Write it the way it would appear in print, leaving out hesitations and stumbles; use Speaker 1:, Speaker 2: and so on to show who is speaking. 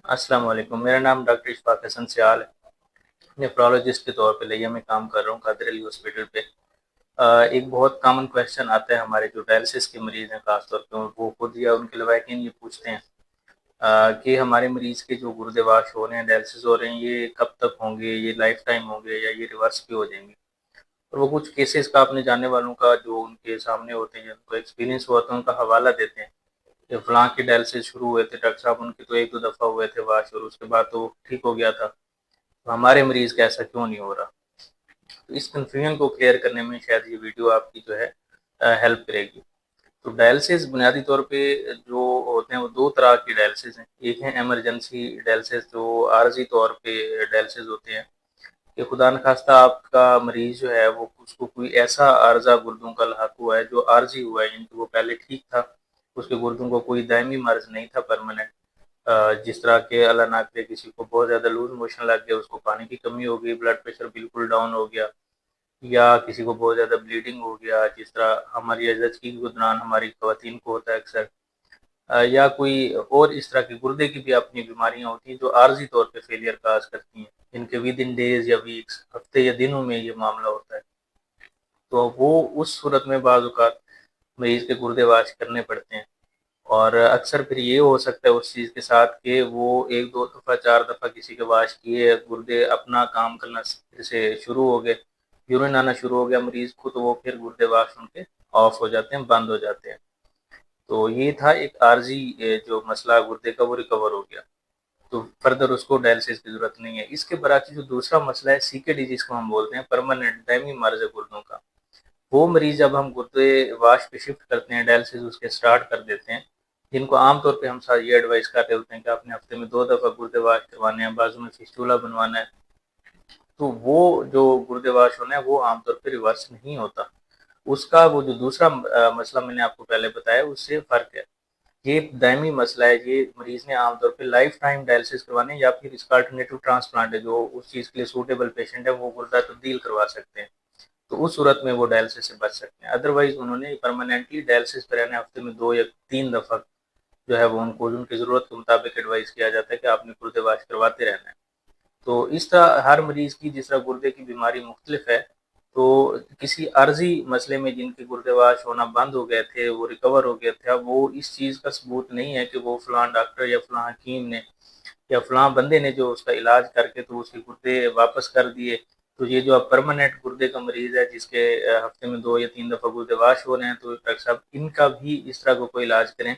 Speaker 1: अस्सलाम वालेकुम। मेरा नाम डॉक्टर इशफाक हसन सियाल है। नेफ्रोलॉजिस्ट के तौर पे लिया में काम कर रहा हूँ कादिर अली हॉस्पिटल पे। एक बहुत कॉमन क्वेश्चन आता है हमारे जो डायलिसिस के मरीज हैं, खासतौर पे वो खुद या उनके लवाकिन ये पूछते हैं कि हमारे मरीज के जो गुर्दे वाश हो रहे हैं, डायलिसिस हो रहे हैं, ये कब तक होंगे, ये लाइफ टाइम होंगे या ये रिवर्स भी हो जाएंगे। और वो कुछ केसेस का अपने जानने वालों का जो उनके सामने होते हैं, जिनको एक्सपीरियंस हुआ था, उनका हवाला देते हैं कि फलां के डायलिसिस शुरू हुए थे डॉक्टर साहब, उनके तो एक दो दफ़ा हुए थे वाश और उसके बाद तो ठीक हो गया था, तो हमारे मरीज का ऐसा क्यों नहीं हो रहा। तो इस कन्फ्यूजन को क्लियर करने में शायद ये वीडियो आपकी जो है हेल्प करेगी। तो डायलिसिस बुनियादी तौर पे जो होते हैं वो दो तरह की डायलिसिस हैं। एक है इमरजेंसी डायलिसिस, जो आर्जी तौर पे डायलिसिस होते हैं कि खुदा न खास्ता आपका मरीज जो है वो उसको कोई ऐसा आर्जा गुर्दों का लाक हुआ है जो आर्जी हुआ है, यानी कि वो पहले ठीक था, उसके गुर्दों को कोई दायमी मर्ज नहीं था परमानेंट। जिस तरह के अल्लाह ना करे किसी को बहुत ज़्यादा लूज मोशन लग गया, उसको पानी की कमी हो गई, ब्लड प्रेशर बिल्कुल डाउन हो गया, या किसी को बहुत ज़्यादा ब्लीडिंग हो गया, जिस तरह हमारी अजदगी के दौरान हमारी खवातीन को होता है अक्सर, या कोई और इस तरह के गुर्दे की भी अपनी बीमारियां होती हैं जो आर्जी तौर पे फेलियर काज करती हैं, इनके विद इन डेज या वीक्स, हफ्ते या दिनों में ये मामला होता है। तो वो उस सूरत में बाज़ औक़ात मरीज़ के गुर्दे वाश करने पड़ते हैं। और अक्सर फिर ये हो सकता है उस चीज़ के साथ कि वो 1-2 दफ़ा 4 दफ़ा किसी के वाश किए, गुर्दे अपना काम करना फिर से शुरू हो गए, यूरिन आना शुरू हो गया मरीज़ को, तो वो फिर गुर्दे वाश उनके ऑफ हो जाते हैं, बंद हो जाते हैं। तो ये था एक आर्जी जो मसला गुर्दे का, वो रिकवर हो गया, तो फर्दर उसको डायलिसिस की ज़रूरत नहीं है। इसके बरअक्स जो दूसरा मसला है सीकेडी, जिसको हम बोलते हैं परमानेंट दायमी मर्ज़ है गुर्दों का, वो मरीज़ जब हम गुर्दे वाश पे शिफ्ट करते हैं, डायलिसिस उसके स्टार्ट कर देते हैं, जिनको आमतौर पे हम साथ ये एडवाइस कर रहे होते हैं कि आपने हफ्ते में 2 दफ़ा गुर्दे वाश करवाने हैं, बाजू में फिस्टूला बनवाना है, तो वो जो गुर्दे वाश होना है वो आमतौर पे रिवर्स नहीं होता। उसका वो जो दूसरा मसला मैंने आपको पहले बताया उससे फ़र्क है। ये दायमी मसला है, ये मरीज़ ने आमतौर पे लाइफ टाइम डायलिसिस करवाने, या फिर इसका अल्टरनेटिव ट्रांसप्लांट है, जो उस चीज़ के लिए सूटेबल पेशेंट है वो गुर्दा तब्दील करवा सकते हैं। तो उस सूरत में वो डायलिसिस से बच सकते हैं। अदरवाइज़ उन्होंने परमानेंटली डायलिसिस पे रहना है, हफ्ते में 2 या 3 दफ़ा जो है वो उनको उनकी ज़रूरत के मुताबिक एडवाइस किया जाता है कि आपने गुर्दे वाश करवाते रहना है। तो इस तरह हर मरीज़ की जिस तरह गुर्दे की बीमारी मुख्तलिफ है, तो किसी अर्ज़ी मसले में जिनके गुर्दे वाश होना बंद हो गए थे, वो रिकवर हो गया था, वो इस चीज़ का सबूत नहीं है कि वो फ़लाँ डॉक्टर या फ़लाँ हकीम ने या फ़लाँ बंदे ने जो उसका इलाज करके तो उसके गुर्दे वापस कर दिए। तो ये जो अब परमानेंट गुर्दे का मरीज़ है, जिसके हफ़्ते में 2 या 3 दफ़ा गुर्दे वाश हो रहे हैं, तो डॉक्टर साहब इनका भी इस तरह का कोई इलाज करें